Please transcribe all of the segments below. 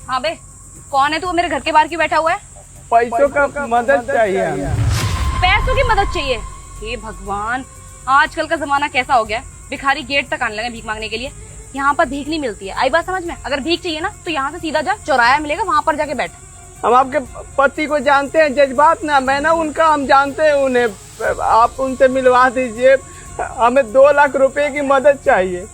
हाँ बे, कौन है तू? मेरे घर के बाहर क्यों बैठा हुआ है? पैसों का मदद चाहिए हमें। पैसों की मदद चाहिए? हे भगवान, आजकल का जमाना कैसा हो गया है? भिखारी गेट तक आने लगे भीख मांगने के लिए। यहाँ पर भीख नहीं मिलती है, आई बात समझ में? अगर भीख चाहिए ना तो यहाँ से सीधा जा, चौराया मिलेगा, वहाँ पर जाके बैठ। हम आपके पति को जानते हैं जज्बात ना, मैं ना उनका, हम जानते हैं उन्हें, आप उनसे मिलवा दीजिए। हमें 2 लाख रुपए की मदद चाहिए।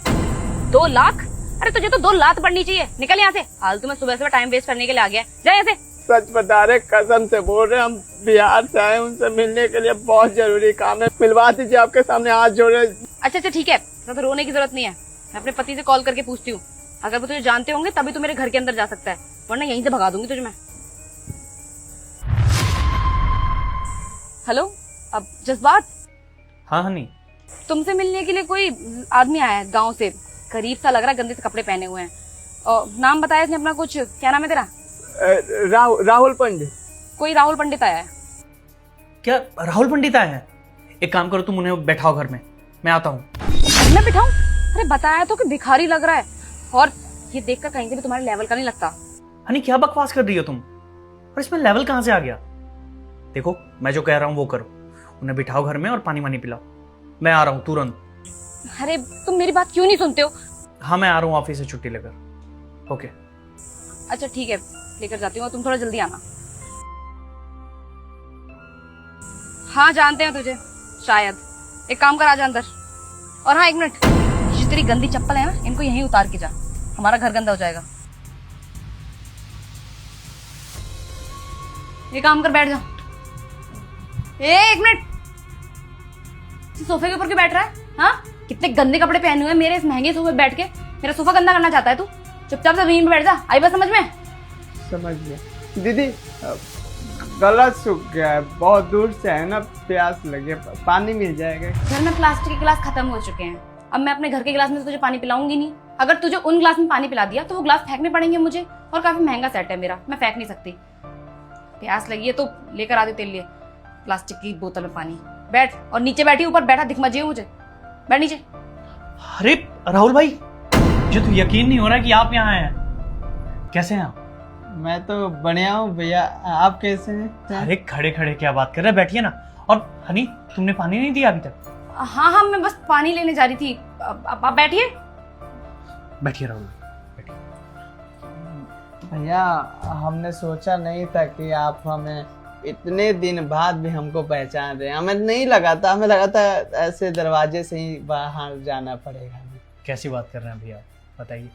2 लाख? अरे तुझे तो 2 लाख पड़नी चाहिए। निकल यहाँ से, फालतू में सुबह टाइम वेस्ट करने के लिए आ गया। जा यहाँ से। सच बता रहे, कसम से बोल रहे, हम बिहार से आए, उनसे मिलने के लिए बहुत जरूरी काम है। मिलवा दीजिए, आपके सामने हाथ जोड़े। अच्छा ठीक है, तो रोने की जरूरत नहीं है। मैं अपने पति से कॉल करके पूछती हूँ, अगर वो तुझे जानते होंगे तभी तू मेरे घर के अंदर जा सकता है, वरना यहीं से भगा दूंगी तुझे मैं। हेलो, अब जज्बात? हाँ हनी, तुमसे मिलने के लिए कोई आदमी आया है गांव से, गरीब सा लग रहा है, गंदे से कपड़े पहने हुए हैं। और नाम बताया इसने अपना कुछ, क्या नाम है तेरा? राहुल पंडित। कोई राहुल पंडित आया है? क्या राहुल पंडित आए हैं? एक काम करो, तुम उन्हें बैठाओ घर में, मैं आता हूँ। मैं बिठाऊं? अरे बताया तो कि भिखारी लग रहा है, और ये देखकर कहीं से भी तुम्हारे लेवल का नहीं लगता। हनी क्या बकवास कर रही हो तुम? और इसमें लेवल कहाँ से आ गया? देखो, मैं जो कह रहा हूँ वो करो, उन्हें बिठाओ घर में और पानी वानी पिलाओ। मैं आ रहा हूँ तुरंत। अरे तुम मेरी बात क्यों नहीं सुनते हो? हाँ मैं आ रहा हूँ ऑफिस से छुट्टी लेकर। ओके अच्छा ठीक है, लेकर जाती हूँ, तुम थोड़ा जल्दी आना। हाँ जानते हैं तुझे शायद, एक काम कर, आ जा अंदर। और हाँ 1 मिनट, ये तेरी गंदी चप्पल है ना, इनको यहीं उतार के जा, हमारा घर गंदा हो जाएगा। ये काम कर, बैठ जा। 1 मिनट, सोफे के ऊपर क्यों बैठ रहा है? हाँ, कितने गंदे कपड़े पहने हुए मेरे इस महंगे सोफे पे बैठ के। मेरा सोफा गंदा करना चाहता है तू? चुपचाप से जमीन पे बैठ जा। आई बात समझ में? समझ गया दीदी, गला सूख गया है, बहुत दूर से है ना, प्यास लगे, पानी मिल जाएगा? घर में प्लास्टिक के गिलास खत्म हो चुके हैं, अब मैं अपने घर के गिलास में तुझे पानी पिलाऊंगी नहीं। अगर तुझे उन गिलास में पानी पिला दिया तो वो गिलास फेंकने पड़ेंगे मुझे, और काफी महंगा सेट है मेरा, मैं फेंक नहीं सकती। प्यास लगी है तो लेकर आ दे तेरे लिए प्लास्टिक की बोतल में पानी। बैठ, और नीचे बैठी, ऊपर बैठा दिख मत जाइए मुझे, बैठ नीचे। अरे राहुल भाई, मुझे तो यकीन नहीं हो रहा कि आप यहाँ हैं। कैसे हैं आप? मैं तो बढ़िया हूँ भैया, आप कैसे हैं? अरे खड़े खड़े क्या बात कर रहे हैं, बैठिए ना। और हनी, तुमने पानी नहीं दिया अभी तक? हाँ हाँ, मैं बस पानी लेने जा रही थी। आप बैठिए। बैठिए राहुल, बैठिए। भैया, हमने सोचा नहीं था कि आप हमें इतने दिन बाद भी हमको पहचान रहे हैं। हमें नहीं लगा था, हमें लगा था ऐसे दरवाजे से ही बाहर जाना पड़ेगा। कैसी बात कर रहे हैं भैया, बताइए।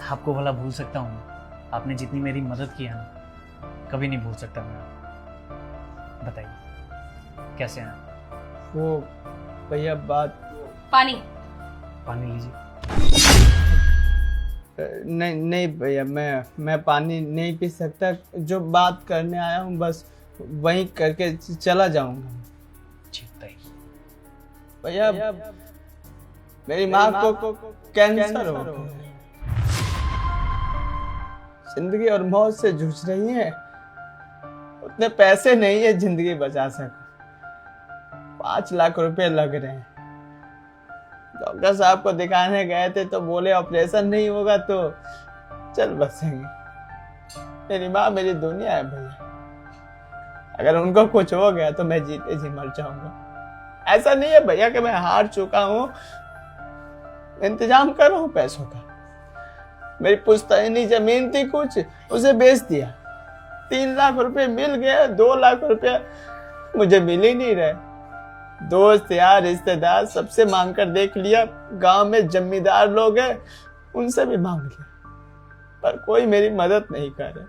आपको भला भूल सकता हूँ मैं? आपने जितनी मेरी मदद की है ना, कभी नहीं भूल सकता मैं आपको। बताइए कैसे हैं? वो भैया बात, पानी। पानी लीजिए। नहीं नहीं भैया, मैं पानी नहीं पी सकता। जो बात करने आया हूँ बस वहीं करके चला जाऊंगा। जी बताइए। भैया, मेरी माँ को कैंसर हो गया, जिंदगी और मौत से जूझ रही है। उतने पैसे नहीं है जिंदगी बचा सके। 5 लाख रुपए लग रहे हैं। डॉक्टर साहब को दिखाने गए थे तो बोले ऑपरेशन नहीं होगा तो चल बसेंगे। मेरी माँ मेरी दुनिया है भैया, अगर उनको कुछ हो गया तो मैं जीते जी मर जाऊंगा। ऐसा नहीं है भैया कि मैं हार चुका हूँ, इंतजाम कर रहा हूँ पैसों का। मेरी पुश्तैनी जमीन थी कुछ, उसे बेच दिया, 3 लाख रुपए मिल गए, 2 लाख रुपए मुझे मिल ही नहीं रहे। दोस्त यार रिश्तेदार सबसे मांग कर देख लिया, गांव में जमींदार लोग हैं उनसे भी मांग लिया, पर कोई मेरी मदद नहीं कर रहा।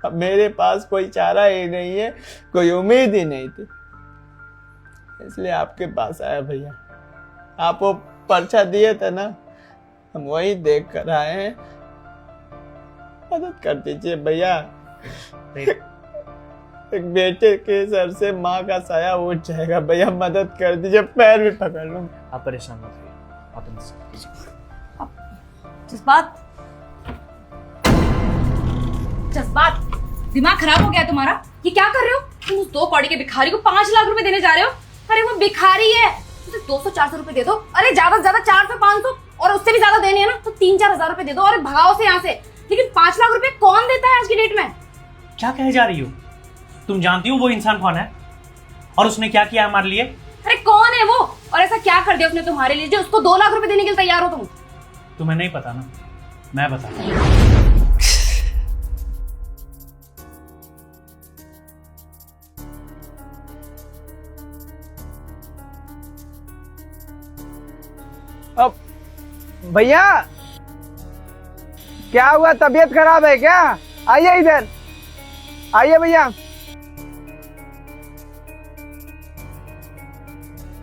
अब मेरे पास कोई चारा ही नहीं है, कोई उम्मीद ही नहीं थी, इसलिए आपके पास आया भैया। आप वो पर्चा दिए थे ना, हम वही देख कर आए हैं, मदद कर दीजिए भैया। एक बेटे के सर से माँ का साया उठ जाएगा भैया, मदद कर दीजिए, पैर भी पकड़ लूंगा। आप परेशान मत होइए, आप इंतजार कीजिए। जज्बात, दिमाग खराब हो गया तुम्हारा? ये क्या कर रहे हो तुम? उस 2 कौड़ी के भिखारी को 5 लाख रुपए देने जा रहे हो? अरे वो भिखारी है, उसे 200-400 रुपए दे दो। अरे ज्यादा से ज्यादा 400-500, और उससे भी ज्यादा देने हैं ना तो 3-4 हजार रुपए दे दो और भगाओ से यहाँ से। लेकिन सिर्फ 5 लाख रुपए कौन देता है आज की डेट में? क्या कहे जा रही हो? तुम जानती हो वो इंसान कौन है और उसने क्या किया हमारे लिए? अरे कौन है वो, और ऐसा क्या कर दिया उसने तुम्हारे लिए जो उसको 2 लाख रुपए देने के लिए तैयार हो तुम? तुम्हें नहीं पता ना, मैं बताता हूं। अब भैया क्या हुआ, तबीयत खराब है क्या? आइए इधर, आइए भैया,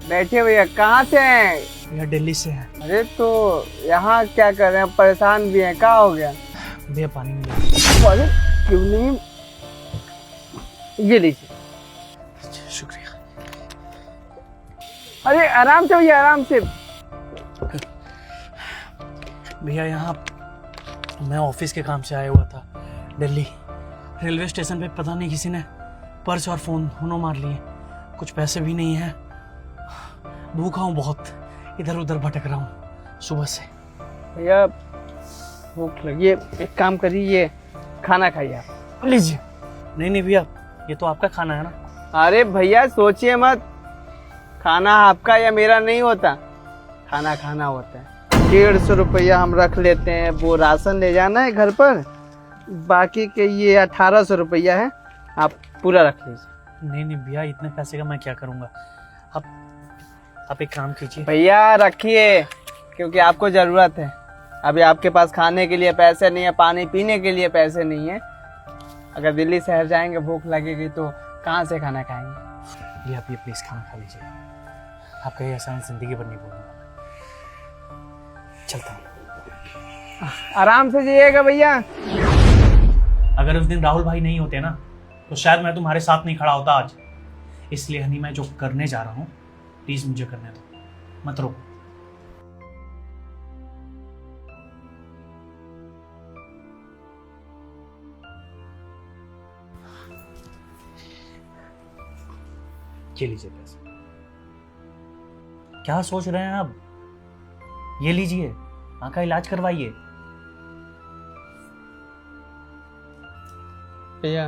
बैठिए भैया। कहाँ से हैं? भैया दिल्ली से है। अरे तो यहाँ क्या कर रहे हैं, परेशान भी हैं, क्या हो गया? भैया पानी मिला। अरे क्यों नहीं, ये लीजिए। शुक्रिया। अरे आराम से भैया, आराम से। भैया यहाँ मैं ऑफिस के काम से आया हुआ था दिल्ली। रेलवे स्टेशन पे पता नहीं किसी ने पर्स और फोन दोनों मार लिए। कुछ पैसे भी नहीं है, भूखा हूँ बहुत, इधर उधर भटक रहा हूँ सुबह से। भैया भूख लगी है, एक काम करिए, खाना खाइए आप, लीजिए। नहीं भैया, ये तो आपका खाना है ना। अरे भैया सोचिए मत, खाना आपका या मेरा नहीं होता, खाना खाना होता है। 150 रुपया हम रख लेते हैं, वो राशन ले जाना है घर पर, बाकी के ये 1800 रुपया है, आप पूरा रख लीजिए। नहीं भैया, इतने पैसे का मैं क्या करूँगा। आप एक काम कीजिए। भैया रखिए, क्योंकि आपको जरूरत है। अभी आपके पास खाने के लिए पैसे नहीं है, पानी पीने के लिए पैसे नहीं है। अगर दिल्ली शहर जाएंगे, भूख लगेगी तो कहाँ से खाना खाएंगे? भैया आप ये प्लीज खाना खा लीजिए, आपका ये आसान जिंदगी पर नहीं बोलूँगा। चलता हूँ। आराम से जाइएगा भैया। अगर उस दिन राहुल भाई नहीं होते ना, तो शायद मैं तुम्हारे साथ नहीं खड़ा होता आज। इसलिए हनी, मैं जो करने जा रहा हूँ प्लीज मुझे करने दो, मत रोको। ये लीजिए पैसे। क्या सोच रहे हैं आप? ये लीजिए, माँ का इलाज करवाइए। भैया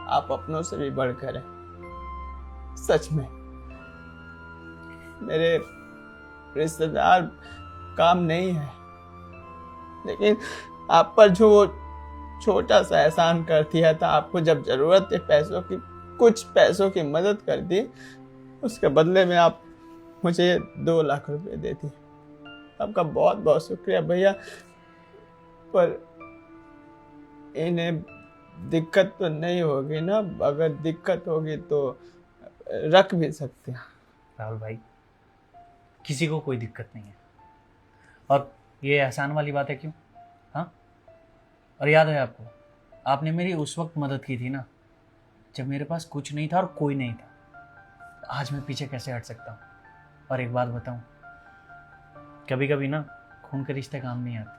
आप अपनों से भी बढ़कर हैं, सच में। मेरे रिश्तेदार काम नहीं है, लेकिन आप पर जो वो छोटा सा एहसान कर दिया था, आपको जब जरूरत थी पैसों की, कुछ पैसों की मदद कर दी, उसके बदले में आप मुझे 2 लाख रुपए दे दिए। आपका बहुत बहुत शुक्रिया भैया। पर इन्हें दिक्कत तो नहीं होगी ना? अगर दिक्कत होगी तो रख भी सकते हैं। राहुल भाई, किसी को कोई दिक्कत नहीं है, और ये एहसान वाली बात है क्यों? हाँ, और याद है आपको, आपने मेरी उस वक्त मदद की थी ना, जब मेरे पास कुछ नहीं था और कोई नहीं था। आज मैं पीछे कैसे हट सकता हूँ? और एक बात बताऊँ, कभी कभी ना खून के रिश्ते काम नहीं आते।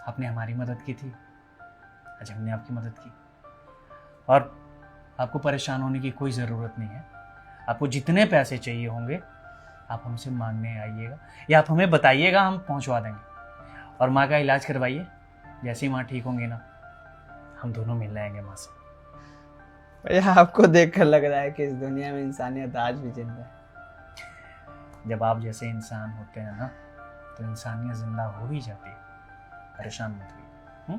आपने हमारी मदद की थी, आज हमने आपकी मदद की, और आपको परेशान होने की कोई ज़रूरत नहीं है। आपको जितने पैसे चाहिए होंगे आप हमसे मांगने आइएगा, या आप हमें बताइएगा, हम पहुंचवा देंगे। और माँ का इलाज करवाइए, जैसे ही माँ ठीक होंगी ना, हम दोनों मिल जाएंगे माँ से। भैया आपको देखकर लग रहा है कि इस दुनिया में इंसानियत आज भी जिंदा है। जब आप जैसे इंसान होते हैं ना, तो इंसानियत जिंदा हो ही जाती है। परेशान मत होइए।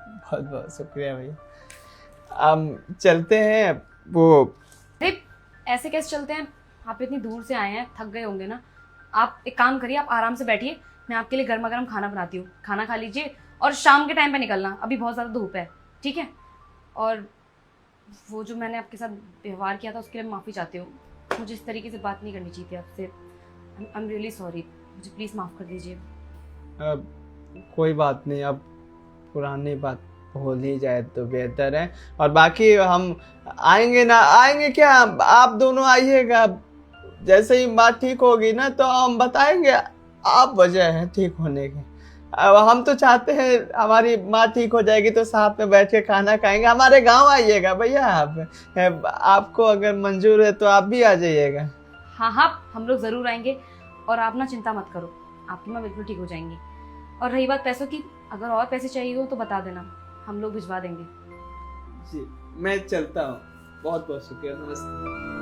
बहुत बहुत शुक्रिया भैया। हम चलते हैं। वो अरे ऐसे कैसे चलते हैं? आप इतनी दूर से आए हैं, थक गए होंगे ना। आप एक काम करिए, आप आराम से बैठिए, मैं आपके लिए गर्मा गर्म खाना बनाती हूँ, खाना खा लीजिए और शाम के टाइम पे निकलना, अभी बहुत ज़्यादा धूप है, ठीक है? और वो जो मैंने आपके साथ व्यवहार किया था उसके लिए माफ़ी चाहती हूँ। मुझे इस तरीके से बात नहीं करनी चाहिए थी आपसे। आई एम रियली सॉरी, मुझे प्लीज़ माफ़ कर दीजिए। अब कोई बात नहीं, अब पुरानी बात भूल ही जाए तो बेहतर है। और बाकी हम आएंगे ना, आएंगे क्या, आप दोनों आइएगा। जैसे ही बात ठीक होगी ना तो हम बताएंगे, आप वजह है ठीक होने की। अब हम तो चाहते हैं हमारी माँ ठीक हो जाएगी तो साथ में बैठ के खाना खाएंगे। हमारे गांव आइएगा भैया। आप आपको अगर मंजूर है तो आप भी आ जाइएगा। हाँ हाँ, हम लोग ज़रूर आएंगे। और आप ना चिंता मत करो, आपकी माँ बिल्कुल ठीक हो जाएंगी। और रही बात पैसों की, अगर और पैसे चाहिए हो तो बता देना, हम लोग भिजवा देंगे। जी मैं चलता हूँ, बहुत बहुत शुक्रिया, नमस्ते।